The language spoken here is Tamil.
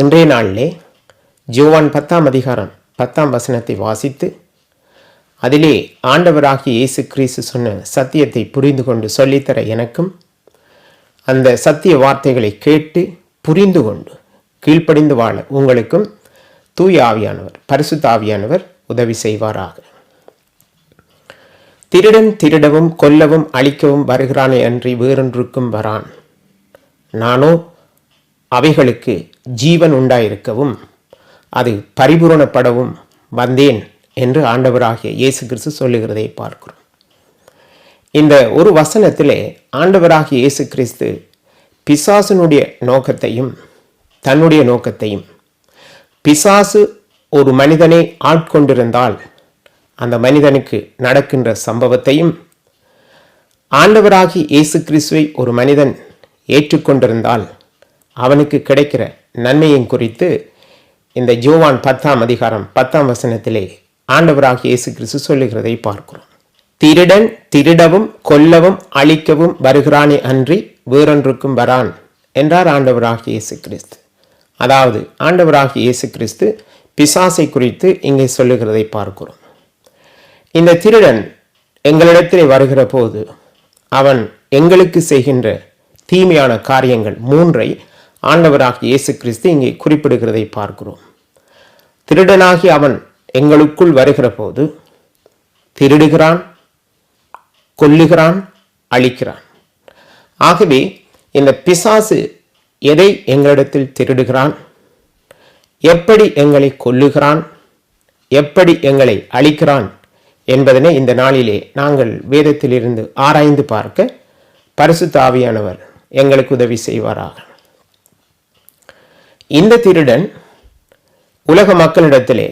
இன்றைய நாளிலே யோவான் 10ஆம் அதிகாரம் 10ஆம் வசனத்தை வாசித்து அதிலே ஆண்டவராகிய இயேசு கிறிஸ்து சொன்ன சத்தியத்தை புரிந்து கொண்டு சொல்லித்தர எனக்கும் அந்த சத்திய வார்த்தைகளை கேட்டு புரிந்து கொண்டு கீழ்ப்படிந்து வாழ உங்களுக்கும் தூய ஆவியானவர் பரிசுத்த ஆவியானவர் உதவி செய்வாராக. திருடன் திருடவும் கொல்லவும் அழிக்கவும் வருகிறானே அன்றி வேறொன்றுக்கும் வரான். நானோ அவைகளுக்கு ஜீவன் உண்டாயிருக்கவும் அது பரிபூரணப்படவும் வந்தேன் என்று ஆண்டவராகிய இயேசு கிறிஸ்து சொல்லுகிறதை பார்க்கிறோம். இந்த ஒரு வசனத்திலே ஆண்டவராகிய இயேசு கிறிஸ்து பிசாசினுடைய நோக்கத்தையும் தன்னுடைய நோக்கத்தையும், பிசாசு ஒரு மனிதனை ஆட்கொண்டிருந்தால் அந்த மனிதனுக்கு நடக்கின்ற சம்பவத்தையும், ஆண்டவராகிய இயேசு கிறிஸ்துவை ஒரு மனிதன் ஏற்றுக்கொண்டிருந்தால் அவனுக்கு கிடைக்கிற நன்மையும் குறித்து இந்த யோவான் 10ஆம் அதிகாரம் 10ஆம் வசனத்திலே ஆண்டவராகிய இயேசு கிறிஸ்து சொல்லுகிறதை பார்க்கிறோம். திருடன் திருடவும் கொல்லவும் அழிக்கவும் வருகிறானே அன்றி வேறொன்றுக்கும் வரான் என்றார் ஆண்டவராகிய இயேசு கிறிஸ்து. அதாவது ஆண்டவராகிய இயேசு கிறிஸ்து பிசாசை குறித்து இங்கே சொல்லுகிறதை பார்க்கிறோம். இந்த திருடன் எங்களிடத்திலே வருகிற போது அவன் எங்களுக்கு செய்கின்ற தீமையான காரியங்கள் 3ஐ ஆண்டவராகிய இயேசு கிறிஸ்து இங்கே குறிப்பிடுகிறதை பார்க்கிறோம். திருடனாகி அவன் எங்களுக்குள் வருகிற போது திருடுகிறான், கொல்லுகிறான், அழிக்கிறான். ஆகவே இந்த பிசாசு எதை எங்களிடத்தில் திருடுகிறான், எப்படி எங்களை கொல்லுகிறான், எப்படி எங்களை அழிக்கிறான் என்பதனை இந்த நாளிலே நாங்கள் வேதத்திலிருந்து ஆராய்ந்து பார்க்க பரிசுத்த ஆவியானவர் எங்களுக்கு உதவி செய்வாராக. இந்த திருடன் உலக மக்களிடத்திலே